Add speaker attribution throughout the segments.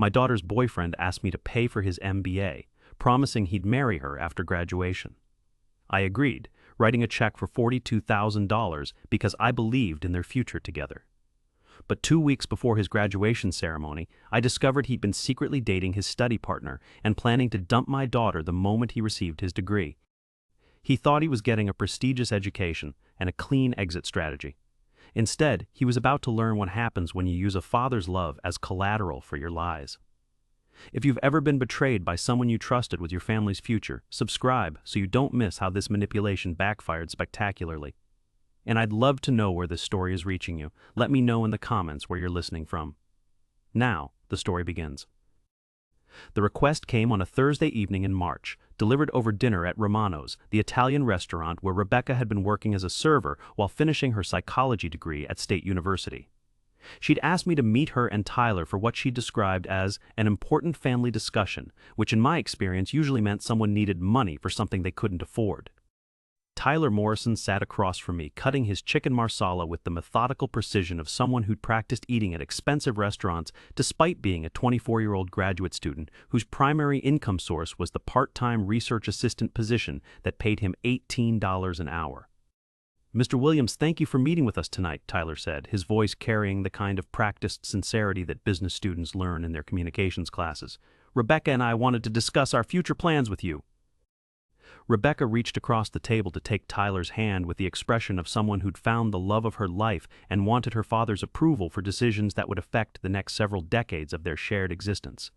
Speaker 1: My daughter's boyfriend asked me to pay for his MBA, promising he'd marry her after graduation. I agreed, writing a check for $42,000 because I believed in their future together. But 2 weeks before his graduation ceremony, I discovered he'd been secretly dating his study partner and planning to dump my daughter the moment he received his degree. He thought he was getting a prestigious education and a clean exit strategy. Instead, he was about to learn what happens when you use a father's love as collateral for your lies. If you've ever been betrayed by someone you trusted with your family's future, subscribe so you don't miss how this manipulation backfired spectacularly. And I'd love to know where this story is reaching you. Let me know in the comments where you're listening from. Now, the story begins. The request came on a Thursday evening in March, delivered over dinner at Romano's, the Italian restaurant where Rebecca had been working as a server while finishing her psychology degree at State University. She'd asked me to meet her and Tyler for what she described as an important family discussion, which in my experience usually meant someone needed money for something they couldn't afford. Tyler Morrison sat across from me, cutting his chicken marsala with the methodical precision of someone who'd practiced eating at expensive restaurants despite being a 24-year-old graduate student whose primary income source was the part-time research assistant position that paid him $18 an hour. "Mr. Williams, thank you for meeting with us tonight," Tyler said, his voice carrying the kind of practiced sincerity that business students learn in their communications classes. "Rebecca and I wanted to discuss our future plans with you." Rebecca reached across the table to take Tyler's hand with the expression of someone who'd found the love of her life and wanted her father's approval for decisions that would affect the next several decades of their shared existence.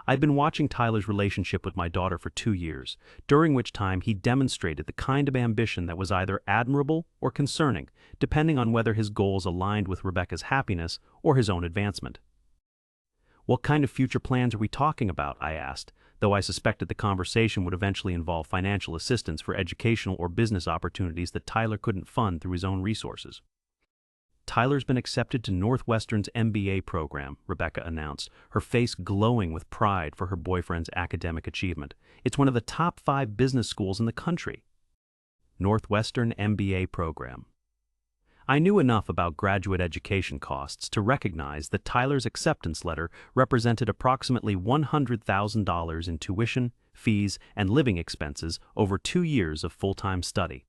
Speaker 1: I'd been watching Tyler's relationship with my daughter for 2 years, during which time he demonstrated the kind of ambition that was either admirable or concerning, depending on whether his goals aligned with Rebecca's happiness or his own advancement. "What kind of future plans are we talking about?" I asked, though I suspected the conversation would eventually involve financial assistance for educational or business opportunities that Tyler couldn't fund through his own resources. "Tyler's been accepted to Northwestern's MBA program," Rebecca announced, her face glowing with pride for her boyfriend's academic achievement. "It's one of the top 5 business schools in the country." Northwestern MBA program. I knew enough about graduate education costs to recognize that Tyler's acceptance letter represented approximately $100,000 in tuition, fees, and living expenses over 2 years of full-time study.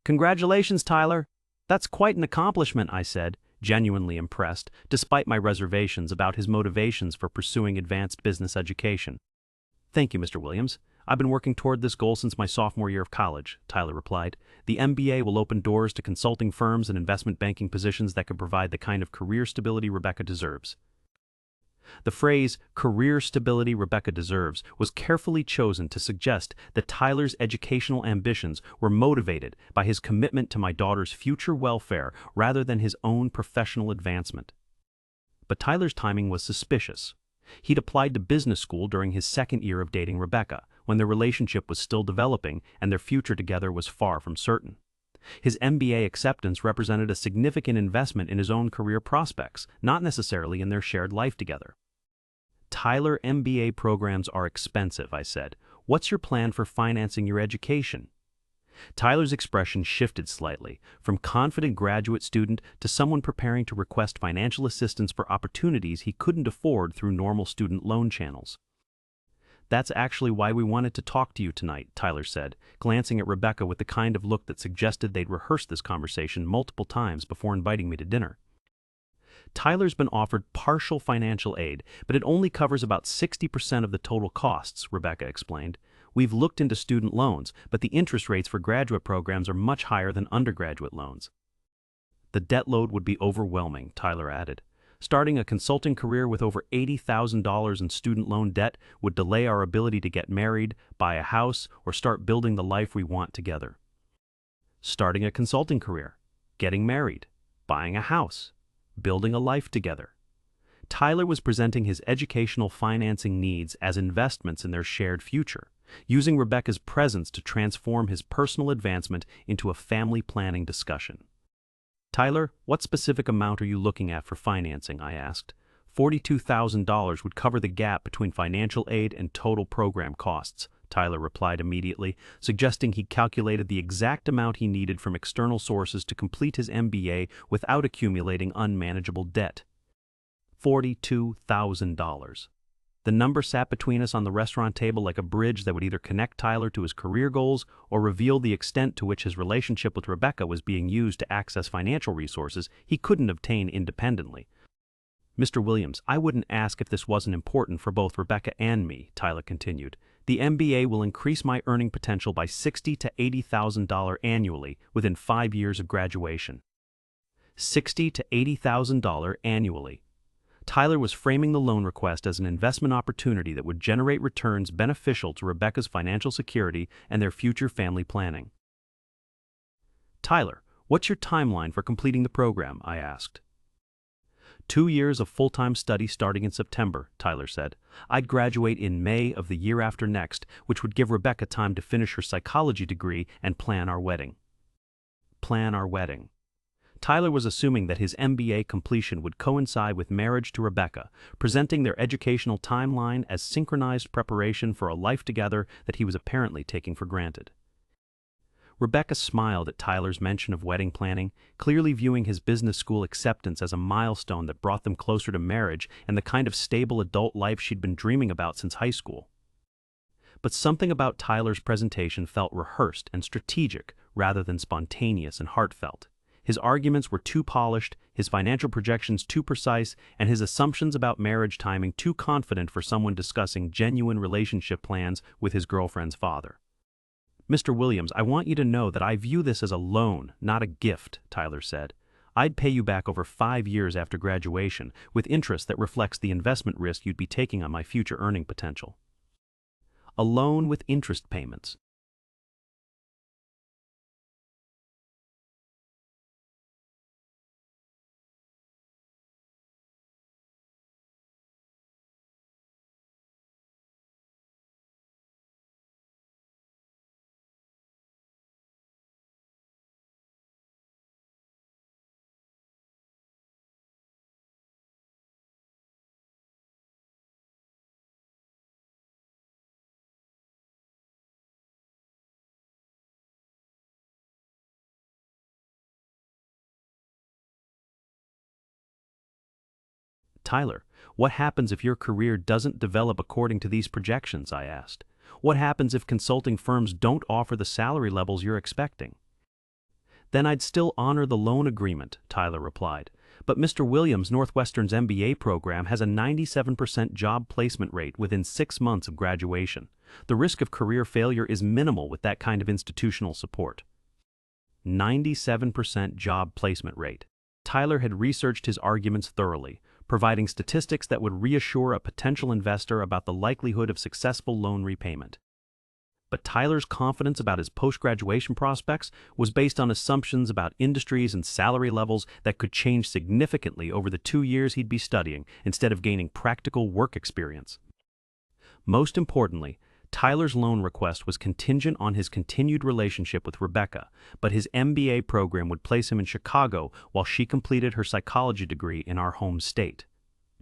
Speaker 1: "Congratulations, Tyler! That's quite an accomplishment," I said, genuinely impressed, despite my reservations about his motivations for pursuing advanced business education. "Thank you, Mr. Williams. I've been working toward this goal since my sophomore year of college," Tyler replied. "The MBA will open doors to consulting firms and investment banking positions that could provide the kind of career stability Rebecca deserves." The phrase, "career stability Rebecca deserves," was carefully chosen to suggest that Tyler's educational ambitions were motivated by his commitment to my daughter's future welfare rather than his own professional advancement. But Tyler's timing was suspicious. He'd applied to business school during his second year of dating Rebecca, when their relationship was still developing and their future together was far from certain. His MBA acceptance represented a significant investment in his own career prospects, not necessarily in their shared life together. "Tyler, MBA programs are expensive," I said. "What's your plan for financing your education?" Tyler's expression shifted slightly, from confident graduate student to someone preparing to request financial assistance for opportunities he couldn't afford through normal student loan channels. "That's actually why we wanted to talk to you tonight," Tyler said, glancing at Rebecca with the kind of look that suggested they'd rehearsed this conversation multiple times before inviting me to dinner. "Tyler's been offered partial financial aid, but it only covers about 60% of the total costs," Rebecca explained. "We've looked into student loans, but the interest rates for graduate programs are much higher than undergraduate loans." "The debt load would be overwhelming," Tyler added. "Starting a consulting career with over $80,000 in student loan debt would delay our ability to get married, buy a house, or start building the life we want together." Starting a consulting career, getting married, buying a house, building a life together. Tyler was presenting his educational financing needs as investments in their shared future, using Rebecca's presence to transform his personal advancement into a family planning discussion. "Tyler, what specific amount are you looking at for financing?" I asked. $42,000 would cover the gap between financial aid and total program costs," Tyler replied immediately, suggesting he calculated the exact amount he needed from external sources to complete his MBA without accumulating unmanageable debt. $42,000. The number sat between us on the restaurant table like a bridge that would either connect Tyler to his career goals or reveal the extent to which his relationship with Rebecca was being used to access financial resources he couldn't obtain independently. Mr. Williams, I wouldn't ask if this wasn't important for both Rebecca and me, Tyler continued. The MBA will increase my earning potential by $60,000 to $80,000 annually within 5 years of graduation. $60,000 to $80,000 annually. Tyler was framing the loan request as an investment opportunity that would generate returns beneficial to Rebecca's financial security and their future family planning. Tyler, what's your timeline for completing the program? I asked. 2 years of full-time study starting in September, Tyler said. I'd graduate in May of the year after next, which would give Rebecca time to finish her psychology degree and plan our wedding. Plan our wedding. Tyler was assuming that his MBA completion would coincide with marriage to Rebecca, presenting their educational timeline as synchronized preparation for a life together that he was apparently taking for granted. Rebecca smiled at Tyler's mention of wedding planning, clearly viewing his business school acceptance as a milestone that brought them closer to marriage and the kind of stable adult life she'd been dreaming about since high school. But something about Tyler's presentation felt rehearsed and strategic rather than spontaneous and heartfelt. His arguments were too polished, his financial projections too precise, and his assumptions about marriage timing too confident for someone discussing genuine relationship plans with his girlfriend's father. Mr. Williams, I want you to know that I view this as a loan, not a gift, Tyler said. I'd pay you back over 5 years after graduation, with interest that reflects the investment risk you'd be taking on my future earning potential. A loan with interest payments. Tyler, what happens if your career doesn't develop according to these projections? I asked. What happens if consulting firms don't offer the salary levels you're expecting? Then I'd still honor the loan agreement, Tyler replied. But Mr. Williams, Northwestern's MBA program has a 97% job placement rate within 6 months of graduation. The risk of career failure is minimal with that kind of institutional support. 97% job placement rate. Tyler had researched his arguments thoroughly, providing statistics that would reassure a potential investor about the likelihood of successful loan repayment. But Tyler's confidence about his post-graduation prospects was based on assumptions about industries and salary levels that could change significantly over the 2 years he'd be studying instead of gaining practical work experience. Most importantly, Tyler's loan request was contingent on his continued relationship with Rebecca, but his MBA program would place him in Chicago while she completed her psychology degree in our home state.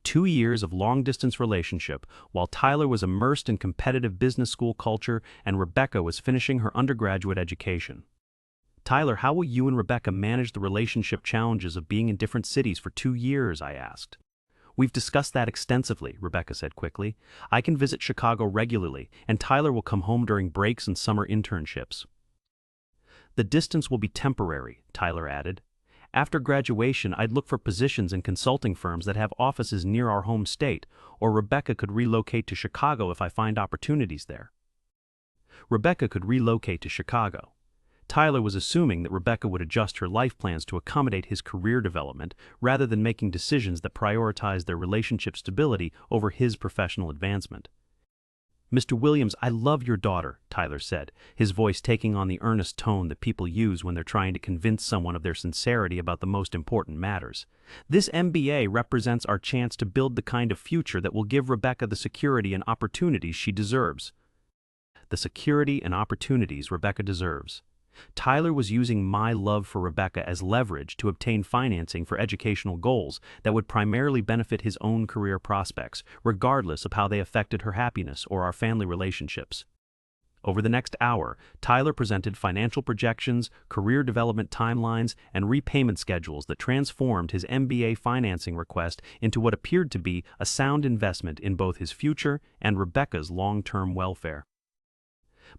Speaker 1: 2 years of long-distance relationship while Tyler was immersed in competitive business school culture and Rebecca was finishing her undergraduate education. Tyler, how will you and Rebecca manage the relationship challenges of being in different cities for 2 years? I asked. We've discussed that extensively, Rebecca said quickly. I can visit Chicago regularly, and Tyler will come home during breaks and summer internships. The distance will be temporary, Tyler added. After graduation, I'd look for positions in consulting firms that have offices near our home state, or Rebecca could relocate to Chicago if I find opportunities there. Rebecca could relocate to Chicago. Tyler was assuming that Rebecca would adjust her life plans to accommodate his career development rather than making decisions that prioritized their relationship stability over his professional advancement. Mr. Williams, I love your daughter, Tyler said, his voice taking on the earnest tone that people use when they're trying to convince someone of their sincerity about the most important matters. This MBA represents our chance to build the kind of future that will give Rebecca the security and opportunities she deserves. The security and opportunities Rebecca deserves. Tyler was using my love for Rebecca as leverage to obtain financing for educational goals that would primarily benefit his own career prospects, regardless of how they affected her happiness or our family relationships. Over the next hour, Tyler presented financial projections, career development timelines, and repayment schedules that transformed his MBA financing request into what appeared to be a sound investment in both his future and Rebecca's long-term welfare.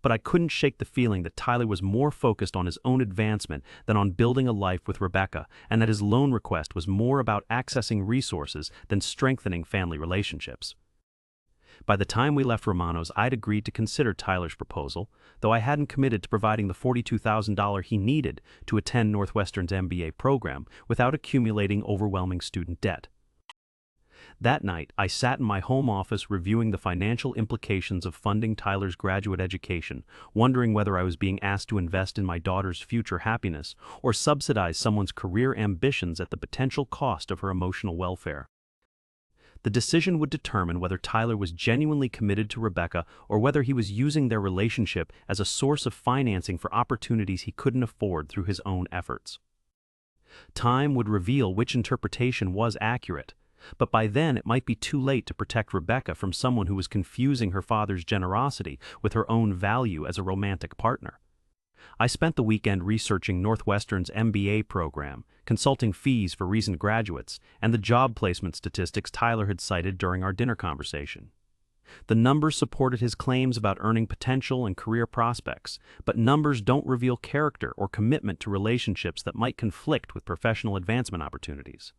Speaker 1: But I couldn't shake the feeling that Tyler was more focused on his own advancement than on building a life with Rebecca, and that his loan request was more about accessing resources than strengthening family relationships. By the time we left Romano's, I'd agreed to consider Tyler's proposal, though I hadn't committed to providing the $42,000 he needed to attend Northwestern's MBA program without accumulating overwhelming student debt. That night, I sat in my home office reviewing the financial implications of funding Tyler's graduate education, wondering whether I was being asked to invest in my daughter's future happiness or subsidize someone's career ambitions at the potential cost of her emotional welfare. The decision would determine whether Tyler was genuinely committed to Rebecca or whether he was using their relationship as a source of financing for opportunities he couldn't afford through his own efforts. Time would reveal which interpretation was accurate, but by then it might be too late to protect Rebecca from someone who was confusing her father's generosity with her own value as a romantic partner. I spent the weekend researching Northwestern's MBA program, consulting fees for recent graduates, and the job placement statistics Tyler had cited during our dinner conversation. The numbers supported his claims about earning potential and career prospects, but numbers don't reveal character or commitment to relationships that might conflict with professional advancement opportunities.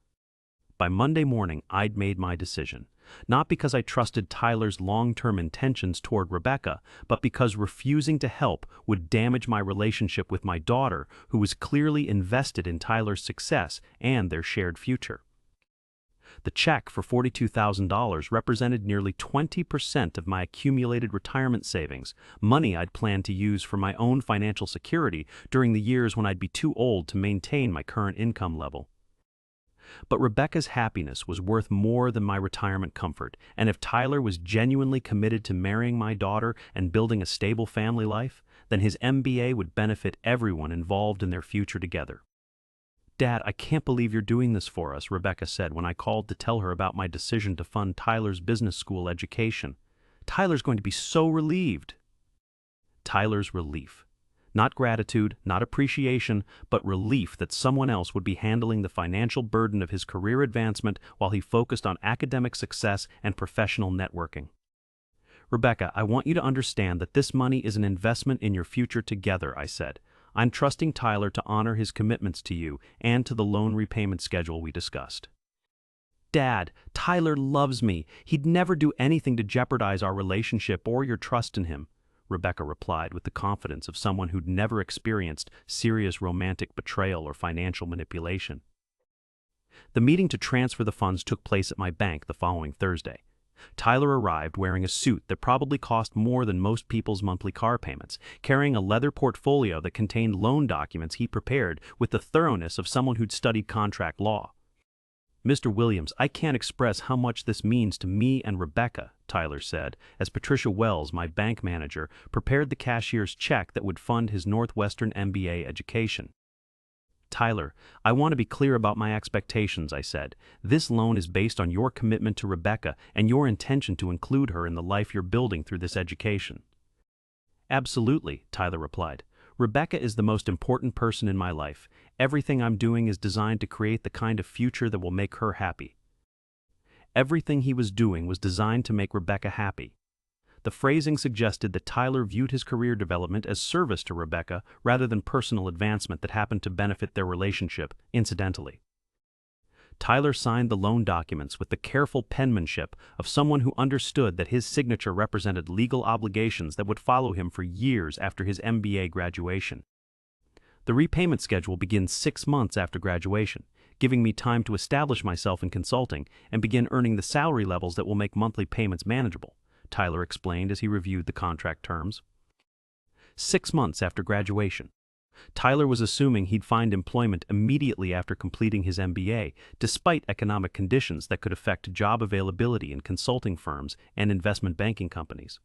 Speaker 1: By Monday morning, I'd made my decision, not because I trusted Tyler's long-term intentions toward Rebecca, but because refusing to help would damage my relationship with my daughter, who was clearly invested in Tyler's success and their shared future. The check for $42,000 represented nearly 20% of my accumulated retirement savings, money I'd planned to use for my own financial security during the years when I'd be too old to maintain my current income level. But Rebecca's happiness was worth more than my retirement comfort, and if Tyler was genuinely committed to marrying my daughter and building a stable family life, then his MBA would benefit everyone involved in their future together. "Dad, I can't believe you're doing this for us," Rebecca said when I called to tell her about my decision to fund Tyler's business school education. "Tyler's going to be so relieved." Tyler's relief. Not gratitude, not appreciation, but relief that someone else would be handling the financial burden of his career advancement while he focused on academic success and professional networking. "Rebecca, I want you to understand that this money is an investment in your future together," I said. "I'm trusting Tyler to honor his commitments to you and to the loan repayment schedule we discussed." "Dad, Tyler loves me. He'd never do anything to jeopardize our relationship or your trust in him," Rebecca replied with the confidence of someone who'd never experienced serious romantic betrayal or financial manipulation. The meeting to transfer the funds took place at my bank the following Thursday. Tyler arrived wearing a suit that probably cost more than most people's monthly car payments, carrying a leather portfolio that contained loan documents he prepared with the thoroughness of someone who'd studied contract law. "Mr. Williams, I can't express how much this means to me and Rebecca," Tyler said, as Patricia Wells, my bank manager, prepared the cashier's check that would fund his Northwestern MBA education. "Tyler, I want to be clear about my expectations," I said. "This loan is based on your commitment to Rebecca and your intention to include her in the life you're building through this education." "Absolutely," Tyler replied. "Rebecca is the most important person in my life. Everything I'm doing is designed to create the kind of future that will make her happy." Everything he was doing was designed to make Rebecca happy. The phrasing suggested that Tyler viewed his career development as service to Rebecca rather than personal advancement that happened to benefit their relationship incidentally. Tyler signed the loan documents with the careful penmanship of someone who understood that his signature represented legal obligations that would follow him for years after his MBA graduation. The repayment schedule begins 6 months after graduation, giving me time to establish myself in consulting and begin earning the salary levels that will make monthly payments manageable, Tyler explained as he reviewed the contract terms. 6 months after graduation. Tyler was assuming he'd find employment immediately after completing his MBA, despite economic conditions that could affect job availability in consulting firms and investment banking companies.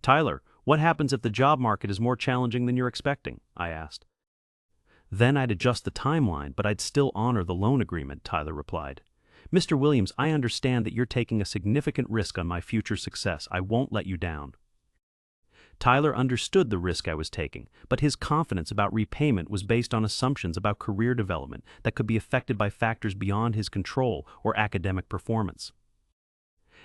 Speaker 1: "Tyler, what happens if the job market is more challenging than you're expecting?" I asked. "Then I'd adjust the timeline, but I'd still honor the loan agreement," Tyler replied. "Mr. Williams, I understand that you're taking a significant risk on my future success. I won't let you down." Tyler understood the risk I was taking, but his confidence about repayment was based on assumptions about career development that could be affected by factors beyond his control or academic performance.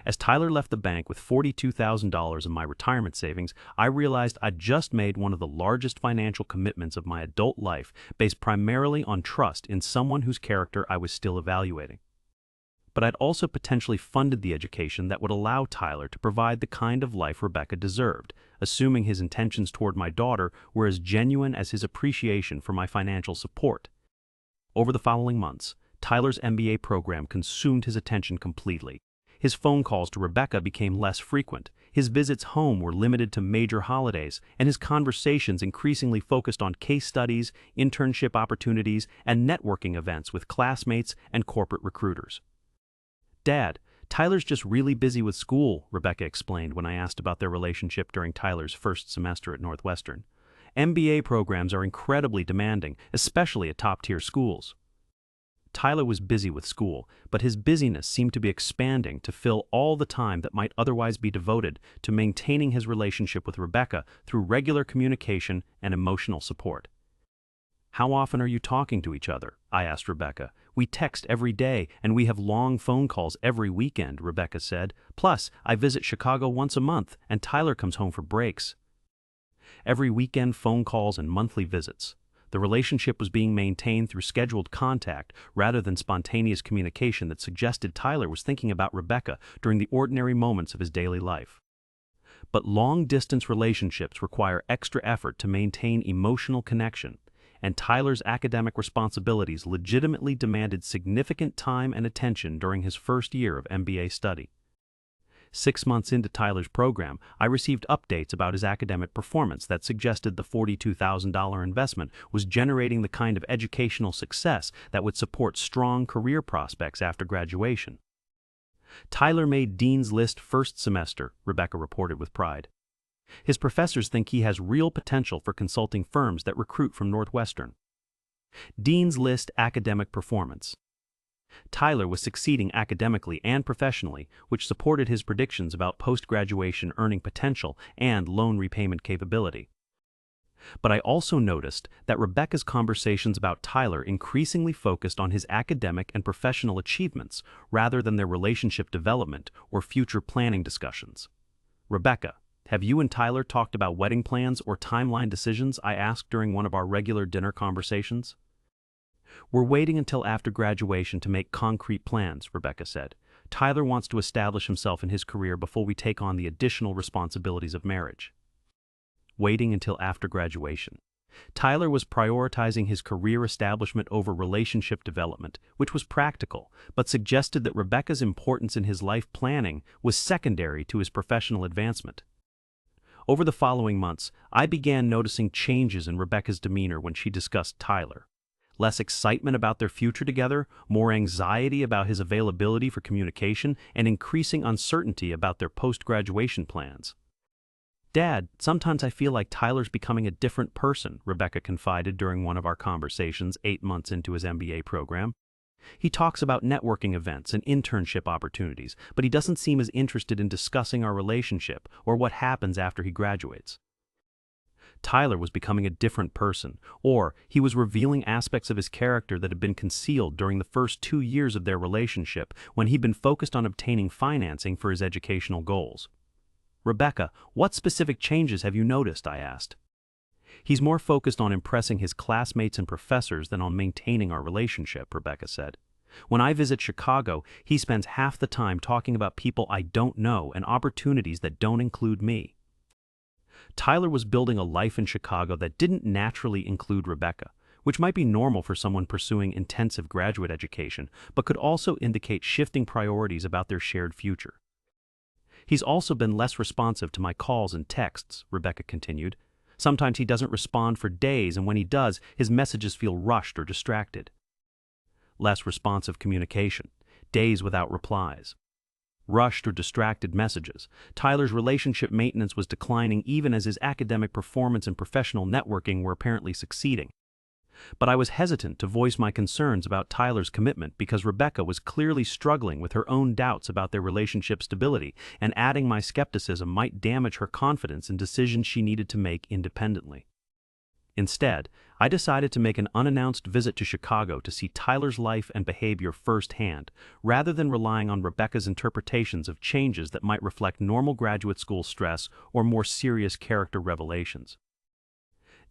Speaker 1: As Tyler left the bank with $42,000 in my retirement savings, I realized I'd just made one of the largest financial commitments of my adult life, based primarily on trust in someone whose character I was still evaluating. But I'd also potentially funded the education that would allow Tyler to provide the kind of life Rebecca deserved, assuming his intentions toward my daughter were as genuine as his appreciation for my financial support. Over the following months, Tyler's MBA program consumed his attention completely. His phone calls to Rebecca became less frequent, his visits home were limited to major holidays, and his conversations increasingly focused on case studies, internship opportunities, and networking events with classmates and corporate recruiters. "Dad, Tyler's just really busy with school," Rebecca explained when I asked about their relationship during Tyler's first semester at Northwestern. "MBA programs are incredibly demanding, especially at top-tier schools." Tyler was busy with school, but his busyness seemed to be expanding to fill all the time that might otherwise be devoted to maintaining his relationship with Rebecca through regular communication and emotional support. "How often are you talking to each other?" I asked Rebecca. "We text every day, and we have long phone calls every weekend," Rebecca said. "Plus, I visit Chicago once a month, and Tyler comes home for breaks." Every weekend phone calls and monthly visits. The relationship was being maintained through scheduled contact rather than spontaneous communication that suggested Tyler was thinking about Rebecca during the ordinary moments of his daily life. But long-distance relationships require extra effort to maintain emotional connection, and Tyler's academic responsibilities legitimately demanded significant time and attention during his first year of MBA study. 6 months into Tyler's program, I received updates about his academic performance that suggested the $42,000 investment was generating the kind of educational success that would support strong career prospects after graduation. "Tyler made Dean's List first semester," Rebecca reported with pride. "His professors think he has real potential for consulting firms that recruit from Northwestern." Dean's List academic performance. Tyler was succeeding academically and professionally, which supported his predictions about post-graduation earning potential and loan repayment capability. But I also noticed that Rebecca's conversations about Tyler increasingly focused on his academic and professional achievements rather than their relationship development or future planning discussions. "Rebecca, have you and Tyler talked about wedding plans or timeline decisions?" I asked during one of our regular dinner conversations. "We're waiting until after graduation to make concrete plans," Rebecca said. "Tyler wants to establish himself in his career before we take on the additional responsibilities of marriage." Waiting until after graduation. Tyler was prioritizing his career establishment over relationship development, which was practical, but suggested that Rebecca's importance in his life planning was secondary to his professional advancement. Over the following months, I began noticing changes in Rebecca's demeanor when she discussed Tyler. Less excitement about their future together, more anxiety about his availability for communication, and increasing uncertainty about their post-graduation plans. "Dad, sometimes I feel like Tyler's becoming a different person," Rebecca confided during one of our conversations 8 months into his MBA program. "He talks about networking events and internship opportunities, but he doesn't seem as interested in discussing our relationship or what happens after he graduates." Tyler was becoming a different person, or he was revealing aspects of his character that had been concealed during the first 2 years of their relationship when he'd been focused on obtaining financing for his educational goals. "Rebecca, what specific changes have you noticed?" I asked. "He's more focused on impressing his classmates and professors than on maintaining our relationship," Rebecca said. "When I visit Chicago, he spends half the time talking about people I don't know and opportunities that don't include me." Tyler was building a life in Chicago that didn't naturally include Rebecca, which might be normal for someone pursuing intensive graduate education, but could also indicate shifting priorities about their shared future. "He's also been less responsive to my calls and texts," Rebecca continued. "Sometimes he doesn't respond for days, and when he does, his messages feel rushed or distracted." Less responsive communication, days without replies. Rushed or distracted messages. Tyler's relationship maintenance was declining even as his academic performance and professional networking were apparently succeeding. But I was hesitant to voice my concerns about Tyler's commitment because Rebecca was clearly struggling with her own doubts about their relationship stability, and adding my skepticism might damage her confidence in decisions she needed to make independently. Instead, I decided to make an unannounced visit to Chicago to see Tyler's life and behavior firsthand, rather than relying on Rebecca's interpretations of changes that might reflect normal graduate school stress or more serious character revelations.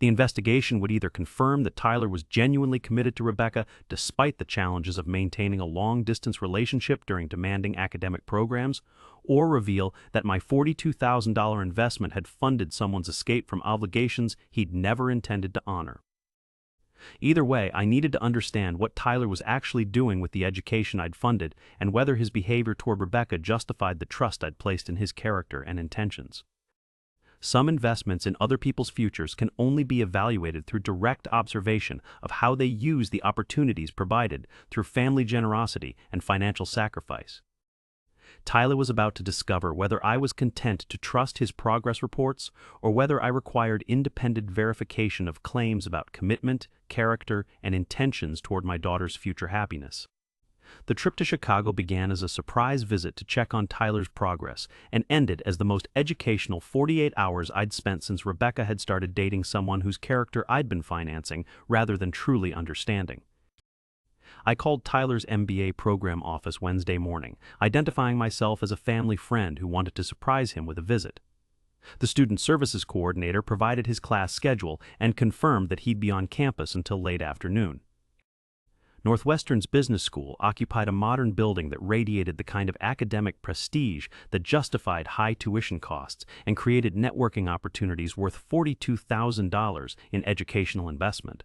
Speaker 1: The investigation would either confirm that Tyler was genuinely committed to Rebecca despite the challenges of maintaining a long-distance relationship during demanding academic programs, or reveal that my $42,000 investment had funded someone's escape from obligations he'd never intended to honor. Either way, I needed to understand what Tyler was actually doing with the education I'd funded and whether his behavior toward Rebecca justified the trust I'd placed in his character and intentions. Some investments in other people's futures can only be evaluated through direct observation of how they use the opportunities provided through family generosity and financial sacrifice. Tyler was about to discover whether I was content to trust his progress reports or whether I required independent verification of claims about commitment, character, and intentions toward my daughter's future happiness. The trip to Chicago began as a surprise visit to check on Tyler's progress and ended as the most educational 48 hours I'd spent since Rebecca had started dating someone whose character I'd been financing rather than truly understanding. I called Tyler's MBA program office Wednesday morning, identifying myself as a family friend who wanted to surprise him with a visit. The student services coordinator provided his class schedule and confirmed that he'd be on campus until late afternoon. Northwestern's business school occupied a modern building that radiated the kind of academic prestige that justified high tuition costs and created networking opportunities worth $42,000 in educational investment.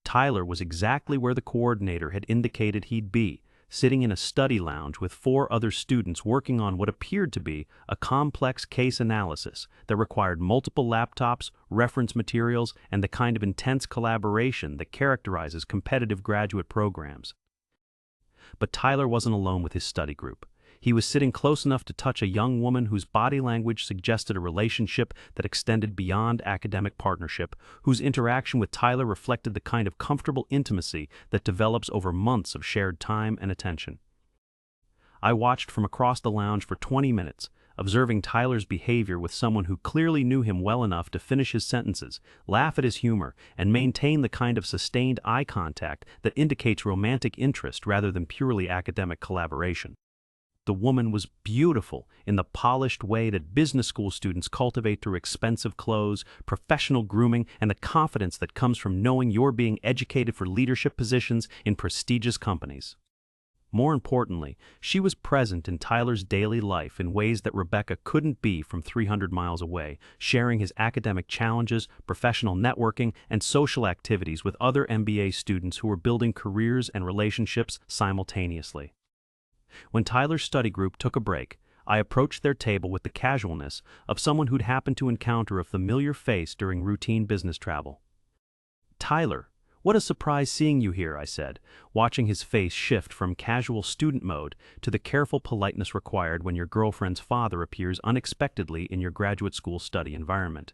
Speaker 1: Tyler was exactly where the coordinator had indicated he'd be, sitting in a study lounge with 4 other students working on what appeared to be a complex case analysis that required multiple laptops, reference materials, and the kind of intense collaboration that characterizes competitive graduate programs. But Tyler wasn't alone with his study group. He was sitting close enough to touch a young woman whose body language suggested a relationship that extended beyond academic partnership, whose interaction with Tyler reflected the kind of comfortable intimacy that develops over months of shared time and attention. I watched from across the lounge for 20 minutes, observing Tyler's behavior with someone who clearly knew him well enough to finish his sentences, laugh at his humor, and maintain the kind of sustained eye contact that indicates romantic interest rather than purely academic collaboration. The woman was beautiful in the polished way that business school students cultivate through expensive clothes, professional grooming, and the confidence that comes from knowing you're being educated for leadership positions in prestigious companies. More importantly, she was present in Tyler's daily life in ways that Rebecca couldn't be from 300 miles away, sharing his academic challenges, professional networking, and social activities with other MBA students who were building careers and relationships simultaneously. When Tyler's study group took a break, I approached their table with the casualness of someone who'd happened to encounter a familiar face during routine business travel. "Tyler, what a surprise seeing you here," I said, watching his face shift from casual student mode to the careful politeness required when your girlfriend's father appears unexpectedly in your graduate school study environment.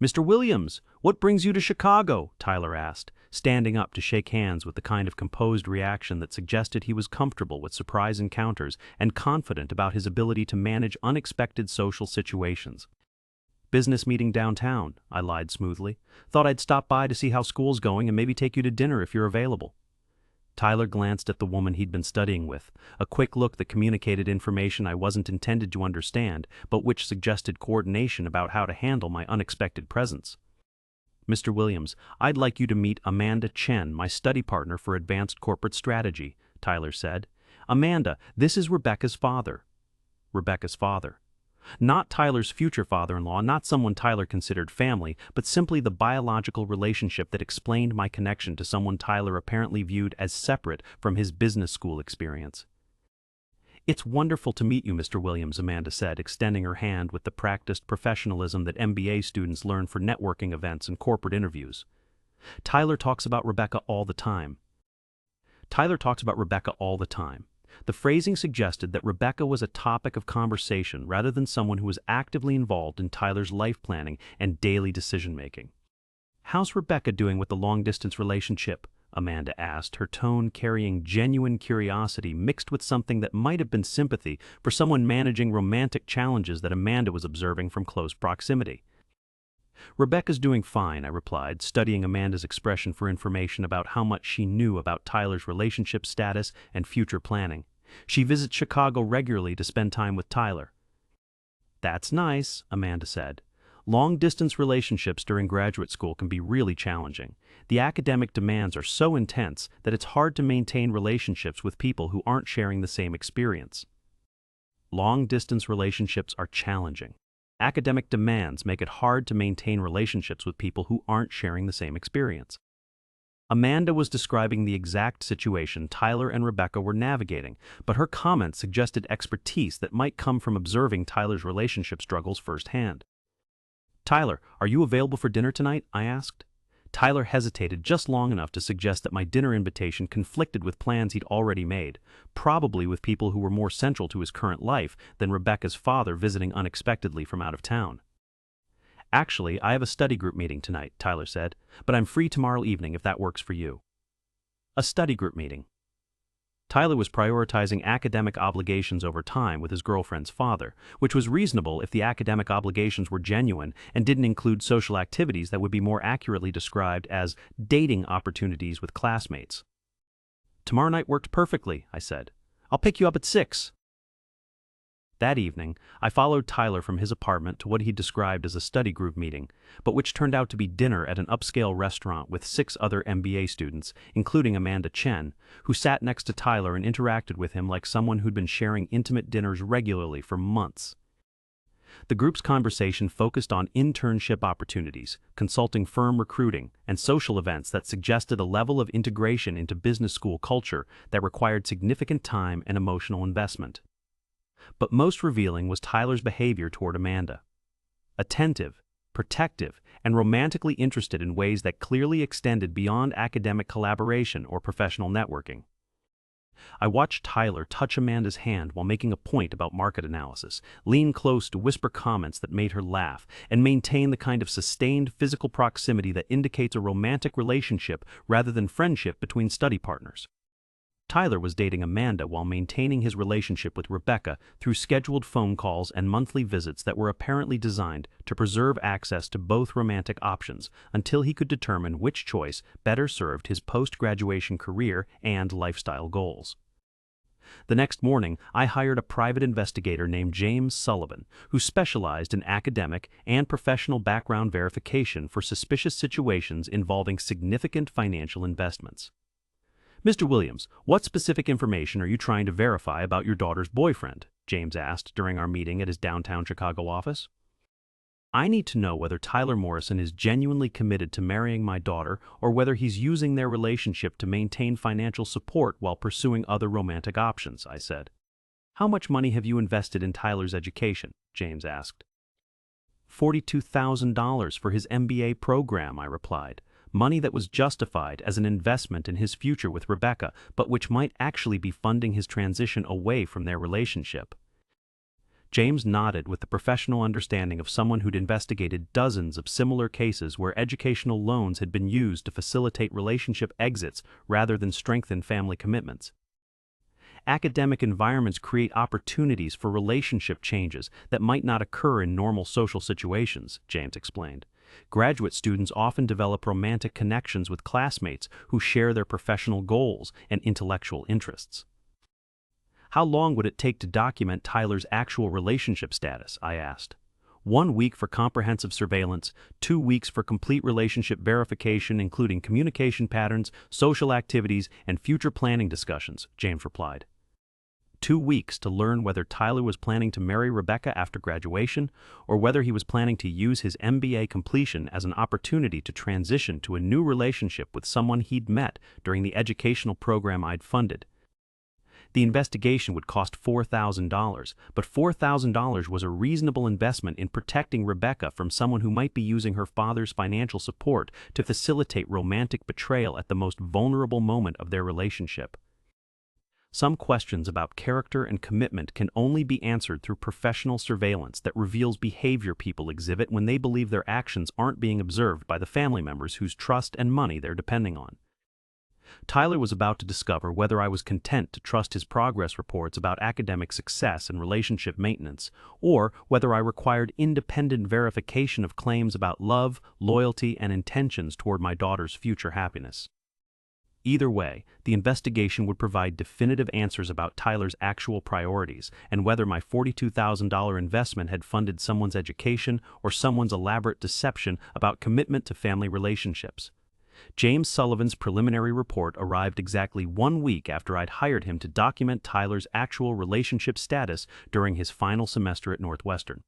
Speaker 1: "Mr. Williams, what brings you to Chicago?" Tyler asked, standing up to shake hands with the kind of composed reaction that suggested he was comfortable with surprise encounters and confident about his ability to manage unexpected social situations. "Business meeting downtown," I lied smoothly. "Thought I'd stop by to see how school's going and maybe take you to dinner if you're available." Tyler glanced at the woman he'd been studying with, a quick look that communicated information I wasn't intended to understand, but which suggested coordination about how to handle my unexpected presence. "Mr. Williams, I'd like you to meet Amanda Chen, my study partner for advanced corporate strategy," Tyler said. "Amanda, this is Rebecca's father." Rebecca's father. Not Tyler's future father-in-law, not someone Tyler considered family, but simply the biological relationship that explained my connection to someone Tyler apparently viewed as separate from his business school experience. "It's wonderful to meet you, Mr. Williams," Amanda said, extending her hand with the practiced professionalism that MBA students learn for networking events and corporate interviews. Tyler talks about Rebecca all the time. The phrasing suggested that Rebecca was a topic of conversation rather than someone who was actively involved in Tyler's life planning and daily decision-making. How's Rebecca doing with the long-distance relationship? Amanda asked, her tone carrying genuine curiosity mixed with something that might have been sympathy for someone managing romantic challenges that Amanda was observing from close proximity. Rebecca's doing fine, I replied, studying Amanda's expression for information about how much she knew about Tyler's relationship status and future planning. She visits Chicago regularly to spend time with Tyler. That's nice, Amanda said. Long-distance relationships during graduate school can be really challenging. The academic demands are so intense that it's hard to maintain relationships with people who aren't sharing the same experience. Long-distance relationships are challenging. Academic demands make it hard to maintain relationships with people who aren't sharing the same experience. Amanda was describing the exact situation Tyler and Rebecca were navigating, but her comments suggested expertise that might come from observing Tyler's relationship struggles firsthand. Tyler, are you available for dinner tonight? I asked. Tyler hesitated just long enough to suggest that my dinner invitation conflicted with plans he'd already made, probably with people who were more central to his current life than Rebecca's father visiting unexpectedly from out of town. Actually, I have a study group meeting tonight, Tyler said, but I'm free tomorrow evening if that works for you. A study group meeting. Tyler was prioritizing academic obligations over time with his girlfriend's father, which was reasonable if the academic obligations were genuine and didn't include social activities that would be more accurately described as dating opportunities with classmates. Tomorrow night worked perfectly, I said. I'll pick you up at 6. That evening, I followed Tyler from his apartment to what he described as a study group meeting, but which turned out to be dinner at an upscale restaurant with 6 other MBA students, including Amanda Chen, who sat next to Tyler and interacted with him like someone who'd been sharing intimate dinners regularly for months. The group's conversation focused on internship opportunities, consulting firm recruiting, and social events that suggested a level of integration into business school culture that required significant time and emotional investment. But most revealing was Tyler's behavior toward Amanda. Attentive, protective, and romantically interested in ways that clearly extended beyond academic collaboration or professional networking. I watched Tyler touch Amanda's hand while making a point about market analysis, lean close to whisper comments that made her laugh, and maintain the kind of sustained physical proximity that indicates a romantic relationship rather than friendship between study partners. Tyler was dating Amanda while maintaining his relationship with Rebecca through scheduled phone calls and monthly visits that were apparently designed to preserve access to both romantic options until he could determine which choice better served his post-graduation career and lifestyle goals. The next morning, I hired a private investigator named James Sullivan, who specialized in academic and professional background verification for suspicious situations involving significant financial investments. Mr. Williams, what specific information are you trying to verify about your daughter's boyfriend? James asked during our meeting at his downtown Chicago office. I need to know whether Tyler Morrison is genuinely committed to marrying my daughter or whether he's using their relationship to maintain financial support while pursuing other romantic options, I said. How much money have you invested in Tyler's education? James asked. $42,000 for his MBA program, I replied. Money that was justified as an investment in his future with Rebecca, but which might actually be funding his transition away from their relationship. James nodded with the professional understanding of someone who'd investigated dozens of similar cases where educational loans had been used to facilitate relationship exits rather than strengthen family commitments. Academic environments create opportunities for relationship changes that might not occur in normal social situations, James explained. Graduate students often develop romantic connections with classmates who share their professional goals and intellectual interests. How long would it take to document Tyler's actual relationship status? I asked. 1 week for comprehensive surveillance, 2 weeks for complete relationship verification including communication patterns, social activities, and future planning discussions, James replied. 2 weeks to learn whether Tyler was planning to marry Rebecca after graduation or whether he was planning to use his MBA completion as an opportunity to transition to a new relationship with someone he'd met during the educational program I'd funded. The investigation would cost $4,000, but $4,000 was a reasonable investment in protecting Rebecca from someone who might be using her father's financial support to facilitate romantic betrayal at the most vulnerable moment of their relationship. Some questions about character and commitment can only be answered through professional surveillance that reveals behavior people exhibit when they believe their actions aren't being observed by the family members whose trust and money they're depending on. Tyler was about to discover whether I was content to trust his progress reports about academic success and relationship maintenance, or whether I required independent verification of claims about love, loyalty, and intentions toward my daughter's future happiness. Either way, the investigation would provide definitive answers about Tyler's actual priorities and whether my $42,000 investment had funded someone's education or someone's elaborate deception about commitment to family relationships. James Sullivan's preliminary report arrived exactly 1 week after I'd hired him to document Tyler's actual relationship status during his final semester at Northwestern.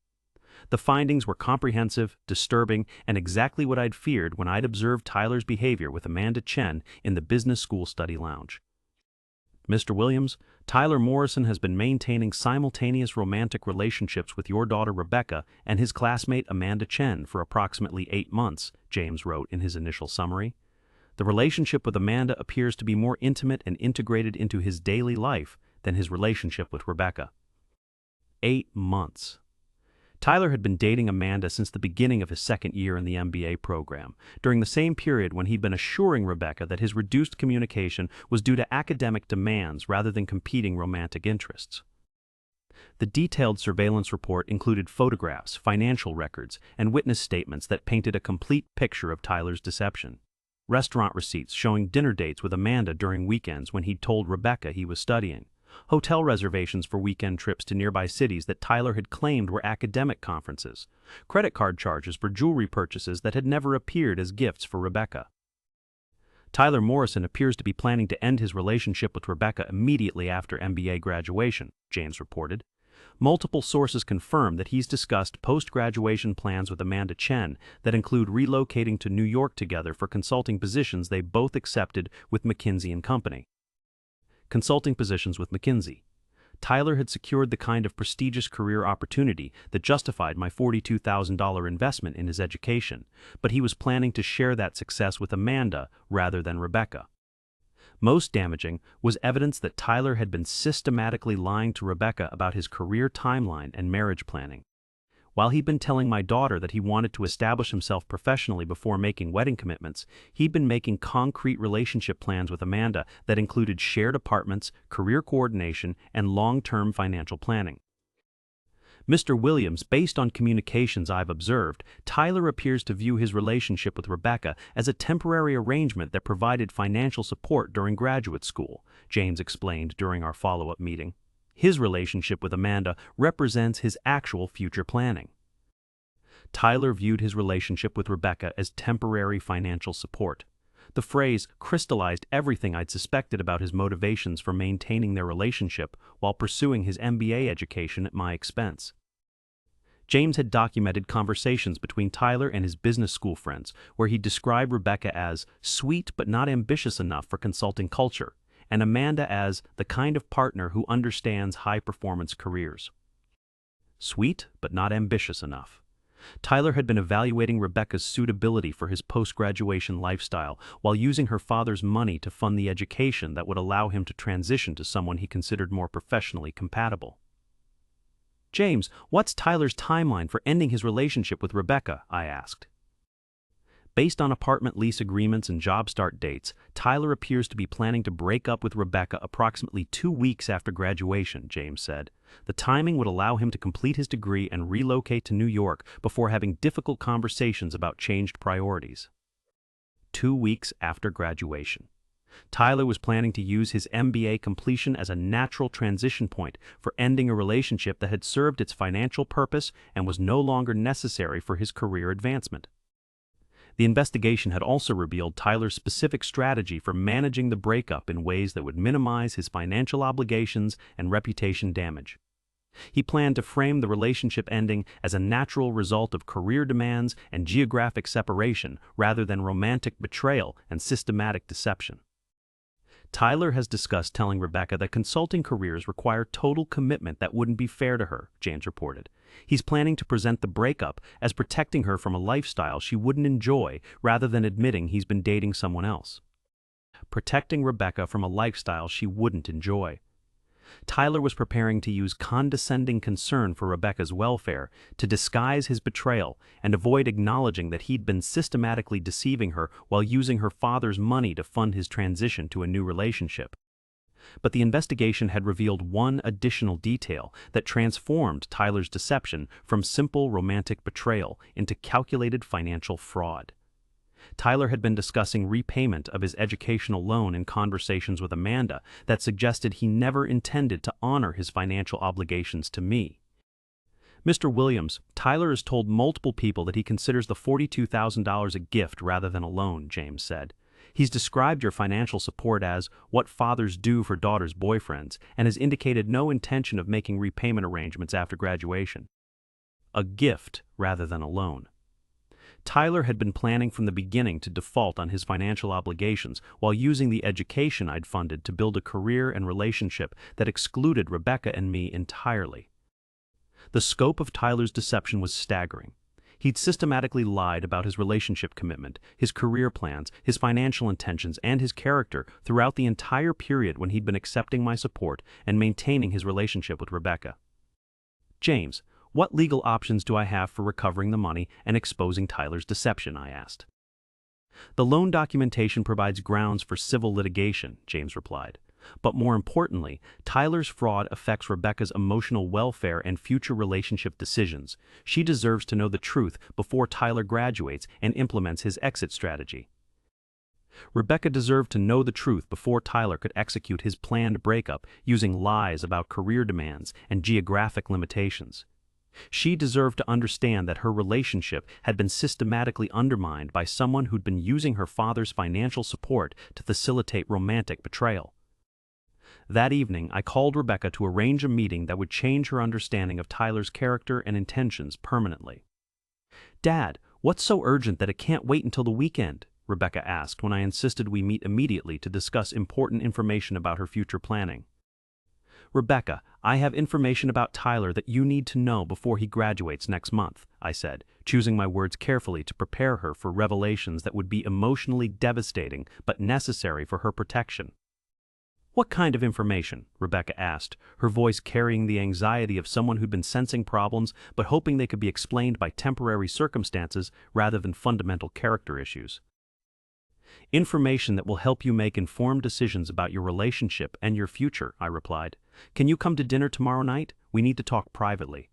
Speaker 1: The findings were comprehensive, disturbing, and exactly what I'd feared when I'd observed Tyler's behavior with Amanda Chen in the business school study lounge. Mr. Williams, Tyler Morrison has been maintaining simultaneous romantic relationships with your daughter Rebecca and his classmate Amanda Chen for approximately 8 months, James wrote in his initial summary. The relationship with Amanda appears to be more intimate and integrated into his daily life than his relationship with Rebecca. 8 months. Tyler had been dating Amanda since the beginning of his second year in the MBA program, during the same period when he'd been assuring Rebecca that his reduced communication was due to academic demands rather than competing romantic interests. The detailed surveillance report included photographs, financial records, and witness statements that painted a complete picture of Tyler's deception. Restaurant receipts showing dinner dates with Amanda during weekends when he'd told Rebecca he was studying. Hotel reservations for weekend trips to nearby cities that Tyler had claimed were academic conferences. Credit card charges for jewelry purchases that had never appeared as gifts for Rebecca. Tyler Morrison appears to be planning to end his relationship with Rebecca immediately after MBA graduation, James reported. Multiple sources confirm that he's discussed post-graduation plans with Amanda Chen that include relocating to New York together for consulting positions they both accepted with McKinsey & Company. Consulting positions with McKinsey. Tyler had secured the kind of prestigious career opportunity that justified my $42,000 investment in his education, but he was planning to share that success with Amanda rather than Rebecca. Most damaging was evidence that Tyler had been systematically lying to Rebecca about his career timeline and marriage planning. While he'd been telling my daughter that he wanted to establish himself professionally before making wedding commitments, he'd been making concrete relationship plans with Amanda that included shared apartments, career coordination, and long-term financial planning. Mr. Williams, based on communications I've observed, Tyler appears to view his relationship with Rebecca as a temporary arrangement that provided financial support during graduate school, James explained during our follow-up meeting. His relationship with Amanda represents his actual future planning. Tyler viewed his relationship with Rebecca as temporary financial support. The phrase crystallized everything I'd suspected about his motivations for maintaining their relationship while pursuing his MBA education at my expense. James had documented conversations between Tyler and his business school friends where he described Rebecca as sweet but not ambitious enough for consulting culture, and Amanda as the kind of partner who understands high-performance careers. Sweet, but not ambitious enough. Tyler had been evaluating Rebecca's suitability for his post-graduation lifestyle while using her father's money to fund the education that would allow him to transition to someone he considered more professionally compatible. James, what's Tyler's timeline for ending his relationship with Rebecca? I asked. Based on apartment lease agreements and job start dates, Tyler appears to be planning to break up with Rebecca approximately 2 weeks after graduation, James said. The timing would allow him to complete his degree and relocate to New York before having difficult conversations about changed priorities. 2 weeks after graduation. Tyler was planning to use his MBA completion as a natural transition point for ending a relationship that had served its financial purpose and was no longer necessary for his career advancement. The investigation had also revealed Tyler's specific strategy for managing the breakup in ways that would minimize his financial obligations and reputation damage. He planned to frame the relationship ending as a natural result of career demands and geographic separation rather than romantic betrayal and systematic deception. Tyler has discussed telling Rebecca that consulting careers require total commitment that wouldn't be fair to her, James reported. He's planning to present the breakup as protecting her from a lifestyle she wouldn't enjoy rather than admitting he's been dating someone else. Protecting Rebecca from a lifestyle she wouldn't enjoy. Tyler was preparing to use condescending concern for Rebecca's welfare to disguise his betrayal and avoid acknowledging that he'd been systematically deceiving her while using her father's money to fund his transition to a new relationship. But the investigation had revealed one additional detail that transformed Tyler's deception from simple romantic betrayal into calculated financial fraud. Tyler had been discussing repayment of his educational loan in conversations with Amanda that suggested he never intended to honor his financial obligations to me. "Mr. Williams, Tyler has told multiple people that he considers the $42,000 a gift rather than a loan," James said. "He's described your financial support as what fathers do for daughters' boyfriends and has indicated no intention of making repayment arrangements after graduation." A gift rather than a loan. Tyler had been planning from the beginning to default on his financial obligations while using the education I'd funded to build a career and relationship that excluded Rebecca and me entirely. The scope of Tyler's deception was staggering. He'd systematically lied about his relationship commitment, his career plans, his financial intentions, and his character throughout the entire period when he'd been accepting my support and maintaining his relationship with Rebecca. "James, what legal options do I have for recovering the money and exposing Tyler's deception?" I asked. "The loan documentation provides grounds for civil litigation," James replied. "But more importantly, Tyler's fraud affects Rebecca's emotional welfare and future relationship decisions. She deserves to know the truth before Tyler graduates and implements his exit strategy." Rebecca deserved to know the truth before Tyler could execute his planned breakup using lies about career demands and geographic limitations. She deserved to understand that her relationship had been systematically undermined by someone who'd been using her father's financial support to facilitate romantic betrayal. That evening, I called Rebecca to arrange a meeting that would change her understanding of Tyler's character and intentions permanently. "Dad, what's so urgent that it can't wait until the weekend?" Rebecca asked when I insisted we meet immediately to discuss important information about her future planning. "Rebecca, I have information about Tyler that you need to know before he graduates next month," I said, choosing my words carefully to prepare her for revelations that would be emotionally devastating but necessary for her protection. "What kind of information?" Rebecca asked, her voice carrying the anxiety of someone who'd been sensing problems but hoping they could be explained by temporary circumstances rather than fundamental character issues. "Information that will help you make informed decisions about your relationship and your future," I replied. "Can you come to dinner tomorrow night? We need to talk privately."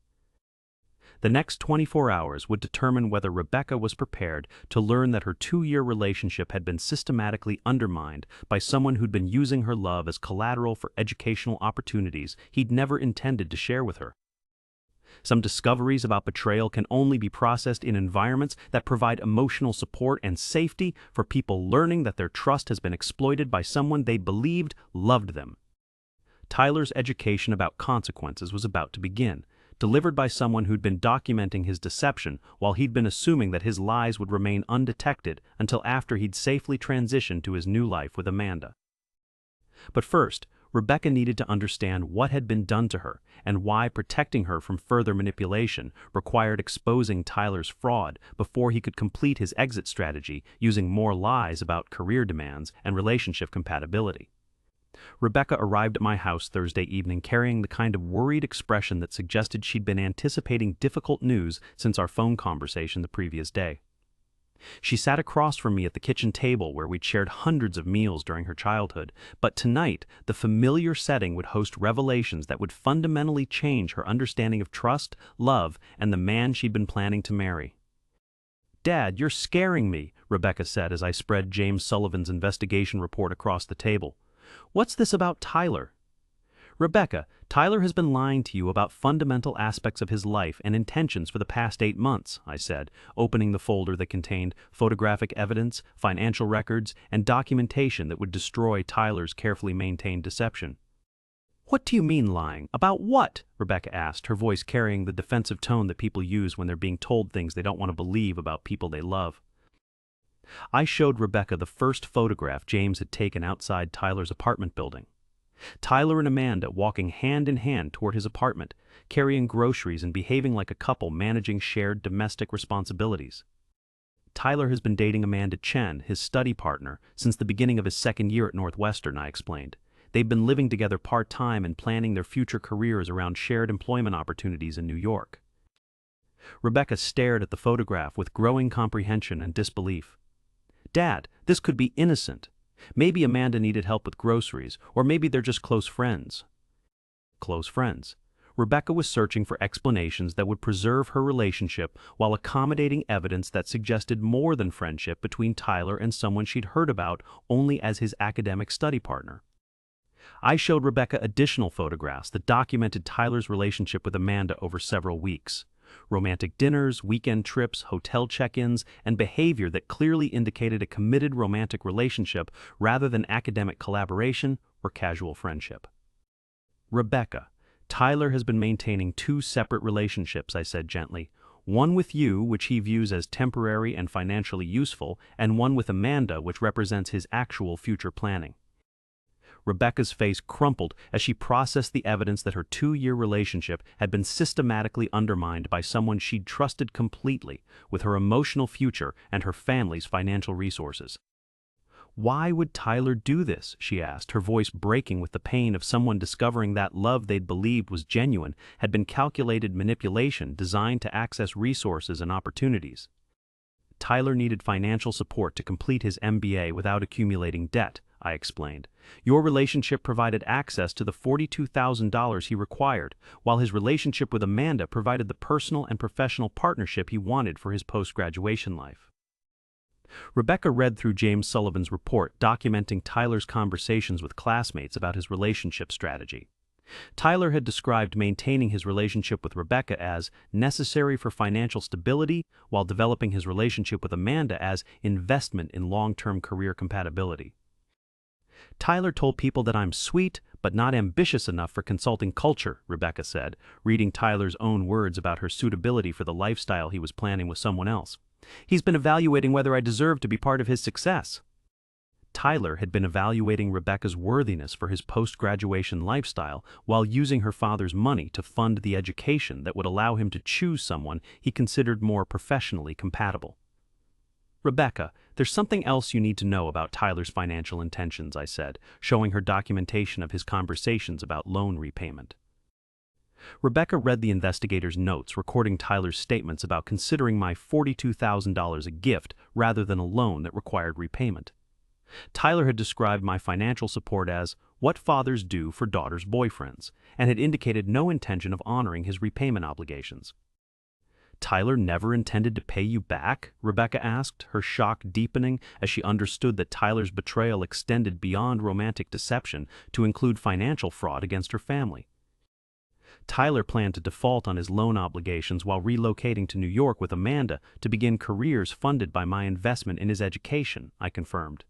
Speaker 1: The next 24 hours would determine whether Rebecca was prepared to learn that her 2-year relationship had been systematically undermined by someone who'd been using her love as collateral for educational opportunities he'd never intended to share with her. Some discoveries about betrayal can only be processed in environments that provide emotional support and safety for people learning that their trust has been exploited by someone they believed loved them. Tyler's education about consequences was about to begin, delivered by someone who'd been documenting his deception while he'd been assuming that his lies would remain undetected until after he'd safely transitioned to his new life with Amanda. But first, Rebecca needed to understand what had been done to her and why protecting her from further manipulation required exposing Tyler's fraud before he could complete his exit strategy using more lies about career demands and relationship compatibility. Rebecca arrived at my house Thursday evening carrying the kind of worried expression that suggested she'd been anticipating difficult news since our phone conversation the previous day. She sat across from me at the kitchen table where we'd shared hundreds of meals during her childhood, but tonight the familiar setting would host revelations that would fundamentally change her understanding of trust, love, and the man she'd been planning to marry. "Dad, you're scaring me," Rebecca said as I spread James Sullivan's investigation report across the table. "What's this about Tyler?" "Rebecca, Tyler has been lying to you about fundamental aspects of his life and intentions for the past 8 months, I said, opening the folder that contained photographic evidence, financial records, and documentation that would destroy Tyler's carefully maintained deception. "What do you mean lying? About what?" Rebecca asked, her voice carrying the defensive tone that people use when they're being told things they don't want to believe about people they love. I showed Rebecca the first photograph James had taken outside Tyler's apartment building. Tyler and Amanda walking hand in hand toward his apartment, carrying groceries and behaving like a couple managing shared domestic responsibilities. Tyler has been dating Amanda Chen, his study partner, since the beginning of his second year at Northwestern, I explained. They'd been living together part-time and planning their future careers around shared employment opportunities in New York. Rebecca stared at the photograph with growing comprehension and disbelief. "Dad, this could be innocent. Maybe Amanda needed help with groceries, or maybe they're just close friends." Close friends. Rebecca was searching for explanations that would preserve her relationship while accommodating evidence that suggested more than friendship between Tyler and someone she'd heard about only as his academic study partner. I showed Rebecca additional photographs that documented Tyler's relationship with Amanda over several weeks. Romantic dinners, weekend trips, hotel check-ins, and behavior that clearly indicated a committed romantic relationship rather than academic collaboration or casual friendship. "Rebecca, Tyler has been maintaining two separate relationships," I said gently. "One with you, which he views as temporary and financially useful, and one with Amanda, which represents his actual future planning." Rebecca's face crumpled as she processed the evidence that her 2-year relationship had been systematically undermined by someone she'd trusted completely, with her emotional future and her family's financial resources. "Why would Tyler do this?" she asked, her voice breaking with the pain of someone discovering that love they'd believed was genuine had been calculated manipulation designed to access resources and opportunities. "Tyler needed financial support to complete his MBA without accumulating debt," I explained. "Your relationship provided access to the $42,000 he required, while his relationship with Amanda provided the personal and professional partnership he wanted for his post-graduation life." Rebecca read through James Sullivan's report documenting Tyler's conversations with classmates about his relationship strategy. Tyler had described maintaining his relationship with Rebecca as necessary for financial stability, while developing his relationship with Amanda as investment in long-term career compatibility. "Tyler told people that I'm sweet, but not ambitious enough for consulting culture," Rebecca said, reading Tyler's own words about her suitability for the lifestyle he was planning with someone else. "He's been evaluating whether I deserve to be part of his success." Tyler had been evaluating Rebecca's worthiness for his post-graduation lifestyle while using her father's money to fund the education that would allow him to choose someone he considered more professionally compatible. "Rebecca, there's something else you need to know about Tyler's financial intentions," I said, showing her documentation of his conversations about loan repayment. Rebecca read the investigator's notes recording Tyler's statements about considering my $42,000 a gift rather than a loan that required repayment. Tyler had described my financial support as what fathers do for daughters' boyfriends, and had indicated no intention of honoring his repayment obligations. "Tyler never intended to pay you back?" Rebecca asked, her shock deepening as she understood that Tyler's betrayal extended beyond romantic deception to include financial fraud against her family. "Tyler planned to default on his loan obligations while relocating to New York with Amanda to begin careers funded by my investment in his education," I confirmed.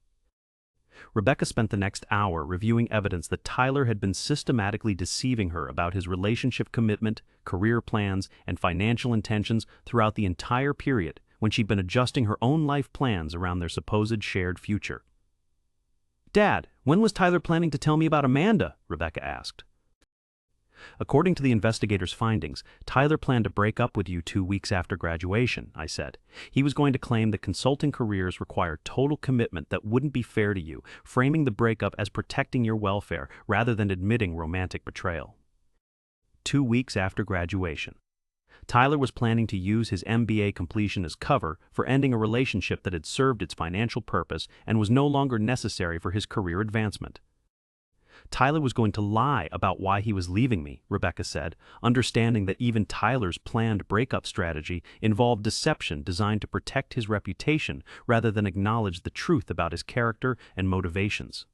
Speaker 1: Rebecca spent the next hour reviewing evidence that Tyler had been systematically deceiving her about his relationship commitment, career plans, and financial intentions throughout the entire period when she'd been adjusting her own life plans around their supposed shared future. "Dad, when was Tyler planning to tell me about Amanda?" Rebecca asked. "According to the investigator's findings, Tyler planned to break up with you 2 weeks after graduation," I said. "He was going to claim that consulting careers require total commitment that wouldn't be fair to you, framing the breakup as protecting your welfare rather than admitting romantic betrayal." 2 weeks after graduation. Tyler was planning to use his MBA completion as cover for ending a relationship that had served its financial purpose and was no longer necessary for his career advancement. "Tyler was going to lie about why he was leaving me," Rebecca said, understanding that even Tyler's planned breakup strategy involved deception designed to protect his reputation rather than acknowledge the truth about his character and motivations.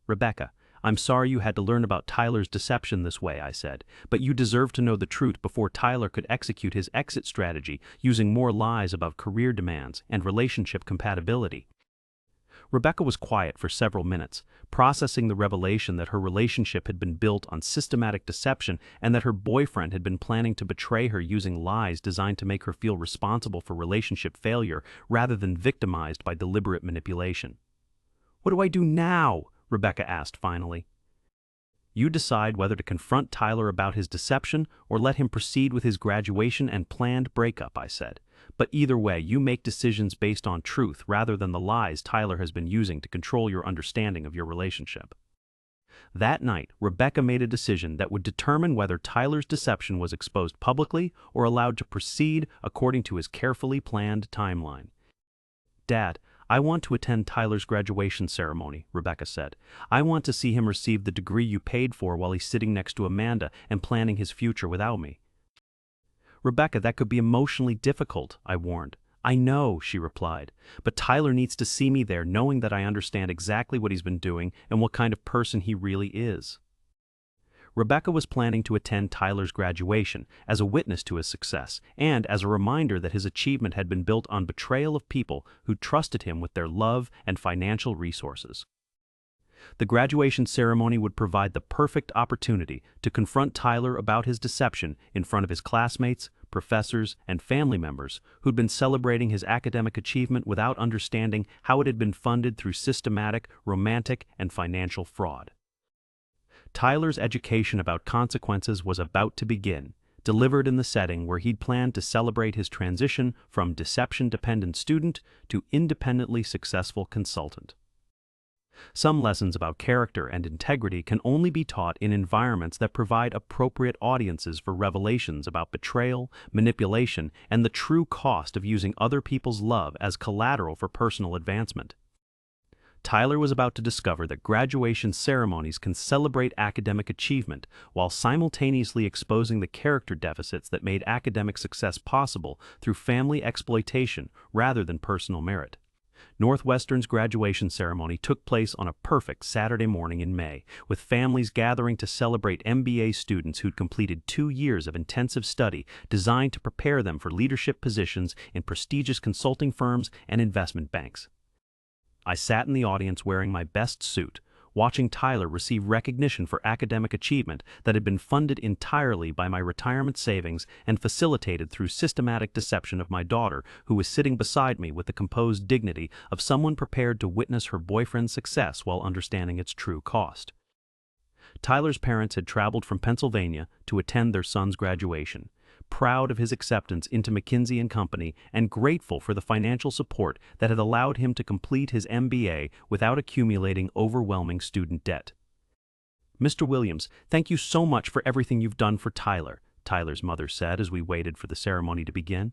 Speaker 1: "Rebecca, I'm sorry you had to learn about Tyler's deception this way," I said, "but you deserve to know the truth before Tyler could execute his exit strategy using more lies about career demands and relationship compatibility." Rebecca was quiet for several minutes, processing the revelation that her relationship had been built on systematic deception and that her boyfriend had been planning to betray her using lies designed to make her feel responsible for relationship failure rather than victimized by deliberate manipulation. "What do I do now?" Rebecca asked finally. "You decide whether to confront Tyler about his deception or let him proceed with his graduation and planned breakup," I said. "But either way, you make decisions based on truth rather than the lies Tyler has been using to control your understanding of your relationship." That night, Rebecca made a decision that would determine whether Tyler's deception was exposed publicly or allowed to proceed according to his carefully planned timeline. "Dad, I want to attend Tyler's graduation ceremony," Rebecca said. "I want to see him receive the degree you paid for while he's sitting next to Amanda and planning his future without me." "Rebecca, that could be emotionally difficult," I warned. "I know," she replied, "but Tyler needs to see me there knowing that I understand exactly what he's been doing and what kind of person he really is." Rebecca was planning to attend Tyler's graduation as a witness to his success and as a reminder that his achievement had been built on betrayal of people who trusted him with their love and financial resources. The graduation ceremony would provide the perfect opportunity to confront Tyler about his deception in front of his classmates, professors, and family members who'd been celebrating his academic achievement without understanding how it had been funded through systematic, romantic, and financial fraud. Tyler's education about consequences was about to begin, delivered in the setting where he'd planned to celebrate his transition from deception-dependent student to independently successful consultant. Some lessons about character and integrity can only be taught in environments that provide appropriate audiences for revelations about betrayal, manipulation, and the true cost of using other people's love as collateral for personal advancement. Tyler was about to discover that graduation ceremonies can celebrate academic achievement while simultaneously exposing the character deficits that made academic success possible through family exploitation rather than personal merit. Northwestern's graduation ceremony took place on a perfect Saturday morning in May, with families gathering to celebrate MBA students who'd completed 2 years of intensive study designed to prepare them for leadership positions in prestigious consulting firms and investment banks. I sat in the audience wearing my best suit, watching Tyler receive recognition for academic achievement that had been funded entirely by my retirement savings and facilitated through systematic deception of my daughter, who was sitting beside me with the composed dignity of someone prepared to witness her boyfriend's success while understanding its true cost. Tyler's parents had traveled from Pennsylvania to attend their son's graduation, proud of his acceptance into McKinsey & Company and grateful for the financial support that had allowed him to complete his MBA without accumulating overwhelming student debt. "Mr. Williams, thank you so much for everything you've done for Tyler," Tyler's mother said as we waited for the ceremony to begin.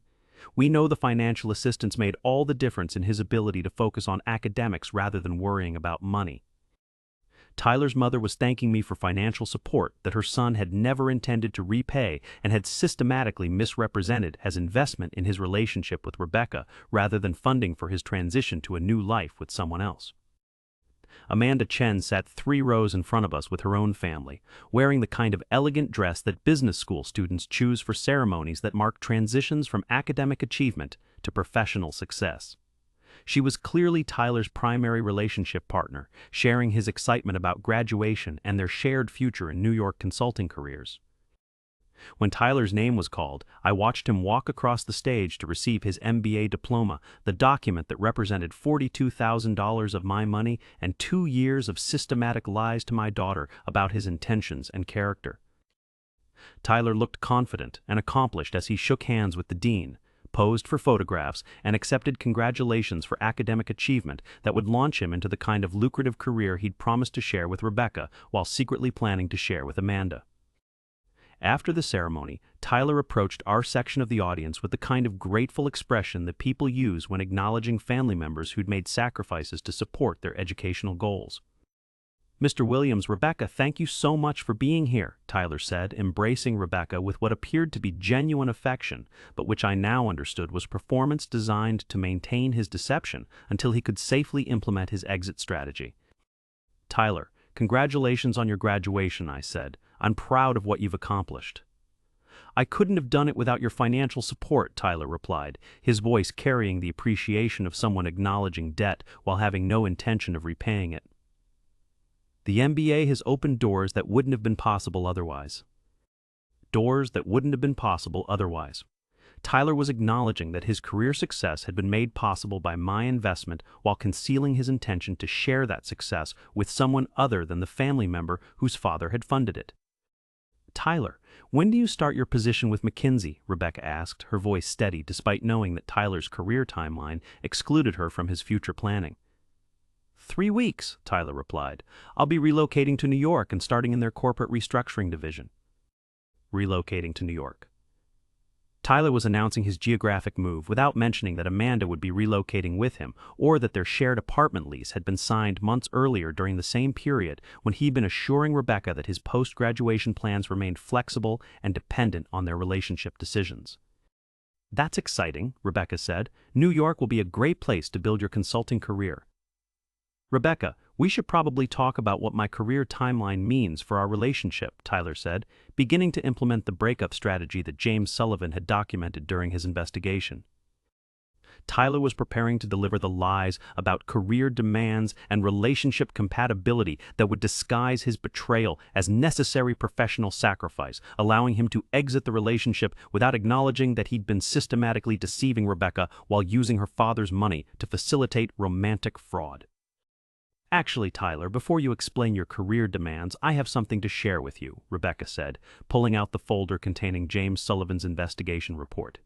Speaker 1: "We know the financial assistance made all the difference in his ability to focus on academics rather than worrying about money." Tyler's mother was thanking me for financial support that her son had never intended to repay and had systematically misrepresented as investment in his relationship with Rebecca rather than funding for his transition to a new life with someone else. Amanda Chen sat 3 rows in front of us with her own family, wearing the kind of elegant dress that business school students choose for ceremonies that mark transitions from academic achievement to professional success. She was clearly Tyler's primary relationship partner, sharing his excitement about graduation and their shared future in New York consulting careers. When Tyler's name was called, I watched him walk across the stage to receive his MBA diploma, the document that represented $42,000 of my money and 2 years of systematic lies to my daughter about his intentions and character. Tyler looked confident and accomplished as he shook hands with the dean, posed for photographs, and accepted congratulations for academic achievement that would launch him into the kind of lucrative career he'd promised to share with Rebecca while secretly planning to share with Amanda. After the ceremony, Tyler approached our section of the audience with the kind of grateful expression that people use when acknowledging family members who'd made sacrifices to support their educational goals. "Mr. Williams, Rebecca, thank you so much for being here," Tyler said, embracing Rebecca with what appeared to be genuine affection, but which I now understood was performance designed to maintain his deception until he could safely implement his exit strategy. "Tyler, congratulations on your graduation," I said. "I'm proud of what you've accomplished." "I couldn't have done it without your financial support," Tyler replied, his voice carrying the appreciation of someone acknowledging debt while having no intention of repaying it. "The MBA has opened doors that wouldn't have been possible otherwise." Doors that wouldn't have been possible otherwise. Tyler was acknowledging that his career success had been made possible by my investment while concealing his intention to share that success with someone other than the family member whose father had funded it. "Tyler, when do you start your position with McKinsey?" Rebecca asked, her voice steady despite knowing that Tyler's career timeline excluded her from his future planning. 3 weeks, Tyler replied. I'll be relocating to New York and starting in their corporate restructuring division. Relocating to New York. Tyler was announcing his geographic move without mentioning that Amanda would be relocating with him, or that their shared apartment lease had been signed months earlier during the same period when he'd been assuring Rebecca that his post-graduation plans remained flexible and dependent on their relationship decisions. That's exciting, Rebecca said. New York will be a great place to build your consulting career. Rebecca, we should probably talk about what my career timeline means for our relationship, Tyler said, beginning to implement the breakup strategy that James Sullivan had documented during his investigation. Tyler was preparing to deliver the lies about career demands and relationship compatibility that would disguise his betrayal as necessary professional sacrifice, allowing him to exit the relationship without acknowledging that he'd been systematically deceiving Rebecca while using her father's money to facilitate romantic fraud. Actually, Tyler, before you explain your career demands, I have something to share with you, Rebecca said, pulling out the folder containing James Sullivan's investigation report.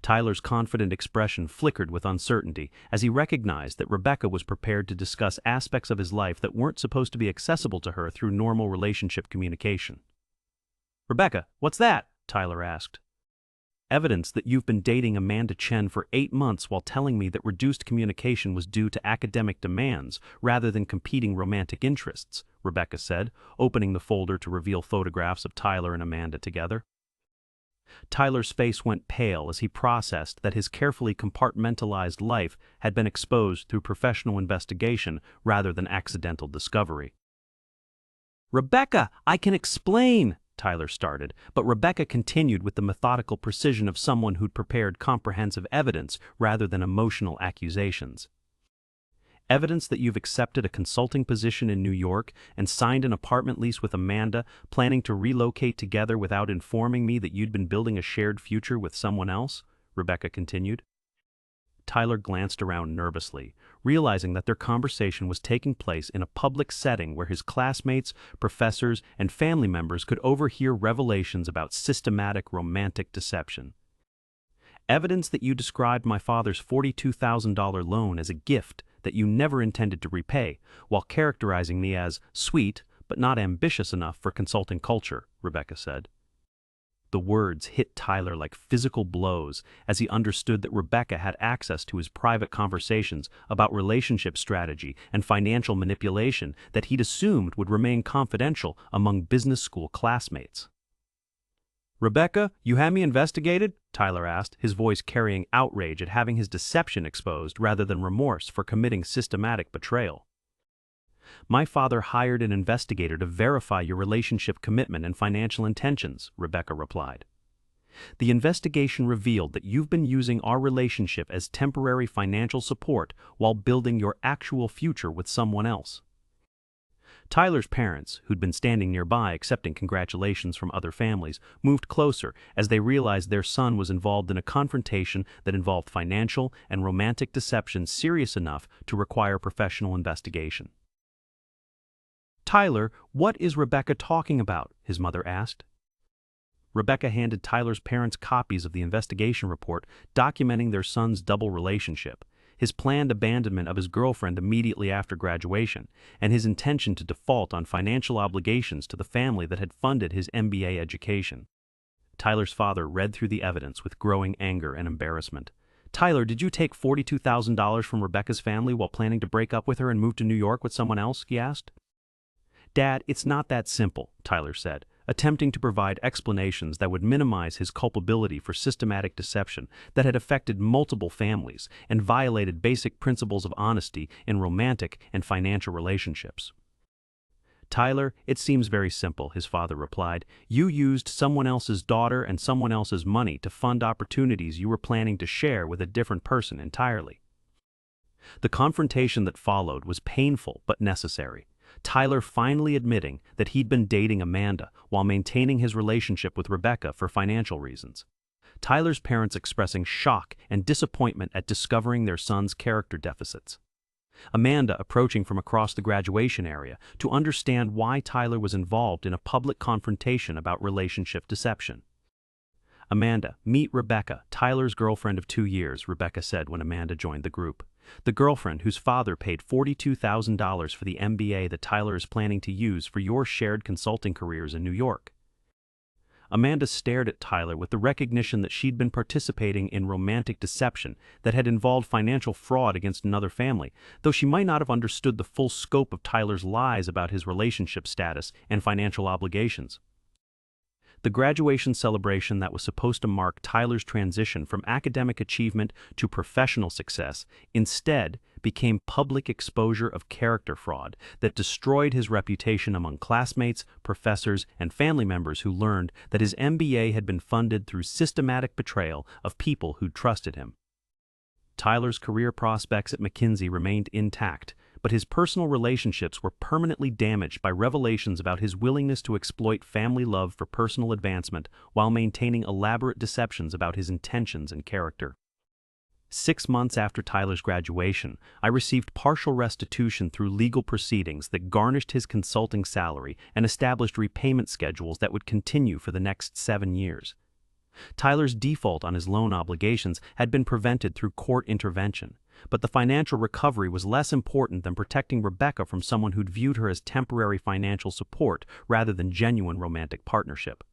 Speaker 1: Tyler's confident expression flickered with uncertainty as he recognized that Rebecca was prepared to discuss aspects of his life that weren't supposed to be accessible to her through normal relationship communication. Rebecca, what's that? Tyler asked. Evidence that you've been dating Amanda Chen for 8 months while telling me that reduced communication was due to academic demands rather than competing romantic interests, Rebecca said, opening the folder to reveal photographs of Tyler and Amanda together. Tyler's face went pale as he processed that his carefully compartmentalized life had been exposed through professional investigation rather than accidental discovery. Rebecca, I can explain, Tyler started, but Rebecca continued with the methodical precision of someone who'd prepared comprehensive evidence rather than emotional accusations. Evidence that you've accepted a consulting position in New York and signed an apartment lease with Amanda, planning to relocate together without informing me that you'd been building a shared future with someone else, Rebecca continued. Tyler glanced around nervously, realizing that their conversation was taking place in a public setting where his classmates, professors, and family members could overhear revelations about systematic romantic deception. Evidence that you described my father's $42,000 loan as a gift that you never intended to repay, while characterizing me as sweet but not ambitious enough for consulting culture, Rebecca said. The words hit Tyler like physical blows as he understood that Rebecca had access to his private conversations about relationship strategy and financial manipulation that he'd assumed would remain confidential among business school classmates. Rebecca, you had me investigated? Tyler asked, his voice carrying outrage at having his deception exposed rather than remorse for committing systematic betrayal. My father hired an investigator to verify your relationship commitment and financial intentions, Rebecca replied. The investigation revealed that you've been using our relationship as temporary financial support while building your actual future with someone else. Tyler's parents, who'd been standing nearby accepting congratulations from other families, moved closer as they realized their son was involved in a confrontation that involved financial and romantic deception serious enough to require professional investigation. Tyler, what is Rebecca talking about? His mother asked. Rebecca handed Tyler's parents copies of the investigation report documenting their son's double relationship, his planned abandonment of his girlfriend immediately after graduation, and his intention to default on financial obligations to the family that had funded his MBA education. Tyler's father read through the evidence with growing anger and embarrassment. Tyler, did you take $42,000 from Rebecca's family while planning to break up with her and move to New York with someone else? He asked. Dad, it's not that simple, Tyler said, attempting to provide explanations that would minimize his culpability for systematic deception that had affected multiple families and violated basic principles of honesty in romantic and financial relationships. Tyler, it seems very simple, his father replied. You used someone else's daughter and someone else's money to fund opportunities you were planning to share with a different person entirely. The confrontation that followed was painful but necessary. Tyler finally admitting that he'd been dating Amanda while maintaining his relationship with Rebecca for financial reasons. Tyler's parents expressing shock and disappointment at discovering their son's character deficits. Amanda approaching from across the graduation area to understand why Tyler was involved in a public confrontation about relationship deception. Amanda, meet Rebecca, Tyler's girlfriend of 2 years, Rebecca said when Amanda joined the group. The girlfriend whose father paid $42,000 for the MBA that Tyler is planning to use for your shared consulting careers in New York. Amanda stared at Tyler with the recognition that she'd been participating in romantic deception that had involved financial fraud against another family, though she might not have understood the full scope of Tyler's lies about his relationship status and financial obligations. The graduation celebration that was supposed to mark Tyler's transition from academic achievement to professional success instead became public exposure of character fraud that destroyed his reputation among classmates, professors, and family members who learned that his MBA had been funded through systematic betrayal of people who'd trusted him. Tyler's career prospects at McKinsey remained intact, but his personal relationships were permanently damaged by revelations about his willingness to exploit family love for personal advancement while maintaining elaborate deceptions about his intentions and character. 6 months after Tyler's graduation, I received partial restitution through legal proceedings that garnished his consulting salary and established repayment schedules that would continue for the next 7 years. Tyler's default on his loan obligations had been prevented through court intervention, but the financial recovery was less important than protecting Rebecca from someone who'd viewed her as temporary financial support rather than genuine romantic partnership.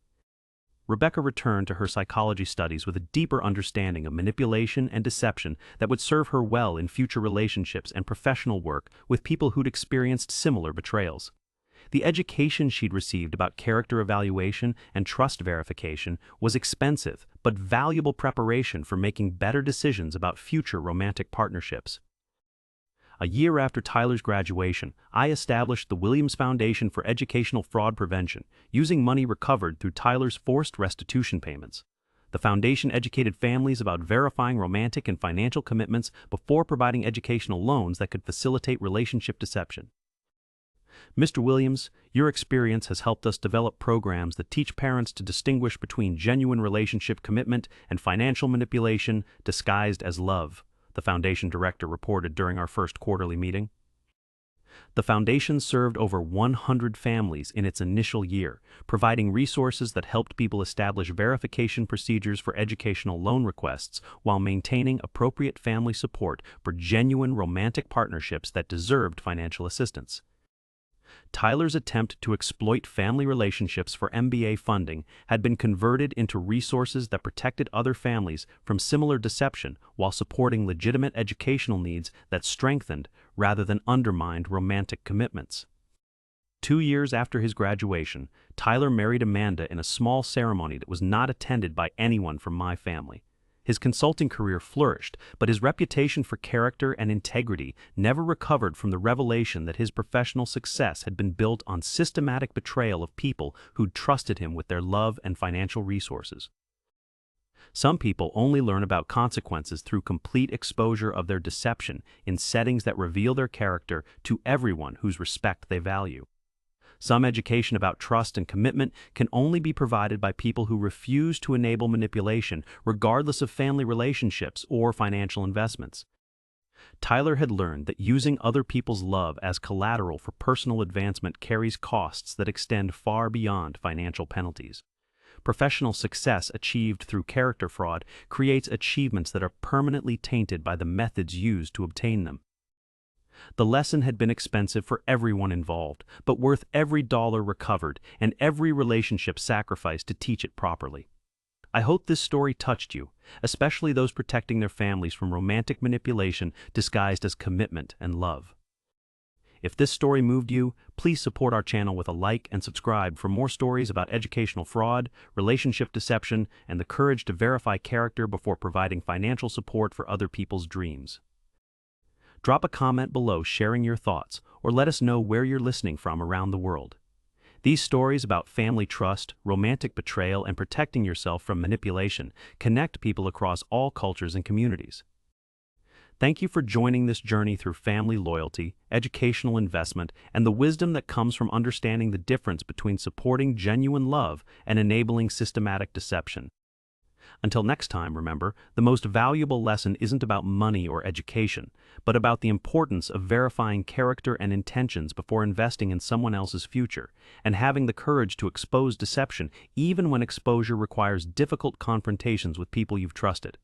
Speaker 1: Rebecca returned to her psychology studies with a deeper understanding of manipulation and deception that would serve her well in future relationships and professional work with people who'd experienced similar betrayals. The education she'd received about character evaluation and trust verification was expensive but valuable preparation for making better decisions about future romantic partnerships. A year after Tyler's graduation, I established the Williams Foundation for Educational Fraud Prevention, using money recovered through Tyler's forced restitution payments. The foundation educated families about verifying romantic and financial commitments before providing educational loans that could facilitate relationship deception. Mr. Williams, your experience has helped us develop programs that teach parents to distinguish between genuine relationship commitment and financial manipulation disguised as love, the foundation director reported during our first quarterly meeting. The foundation served over 100 families in its initial year, providing resources that helped people establish verification procedures for educational loan requests while maintaining appropriate family support for genuine romantic partnerships that deserved financial assistance. Tyler's attempt to exploit family relationships for MBA funding had been converted into resources that protected other families from similar deception while supporting legitimate educational needs that strengthened rather than undermined romantic commitments. 2 years after his graduation, Tyler married Amanda in a small ceremony that was not attended by anyone from my family. His consulting career flourished, but his reputation for character and integrity never recovered from the revelation that his professional success had been built on systematic betrayal of people who'd trusted him with their love and financial resources. Some people only learn about consequences through complete exposure of their deception in settings that reveal their character to everyone whose respect they value. Some education about trust and commitment can only be provided by people who refuse to enable manipulation, regardless of family relationships or financial investments. Tyler had learned that using other people's love as collateral for personal advancement carries costs that extend far beyond financial penalties. Professional success achieved through character fraud creates achievements that are permanently tainted by the methods used to obtain them. The lesson had been expensive for everyone involved, but worth every dollar recovered and every relationship sacrificed to teach it properly. I hope this story touched you, especially those protecting their families from romantic manipulation disguised as commitment and love. If this story moved you, please support our channel with a like and subscribe for more stories about educational fraud, relationship deception, and the courage to verify character before providing financial support for other people's dreams. Drop a comment below sharing your thoughts, or let us know where you're listening from around the world. These stories about family trust, romantic betrayal, and protecting yourself from manipulation connect people across all cultures and communities. Thank you for joining this journey through family loyalty, educational investment, and the wisdom that comes from understanding the difference between supporting genuine love and enabling systematic deception. Until next time, remember, the most valuable lesson isn't about money or education, but about the importance of verifying character and intentions before investing in someone else's future, and having the courage to expose deception even when exposure requires difficult confrontations with people you've trusted.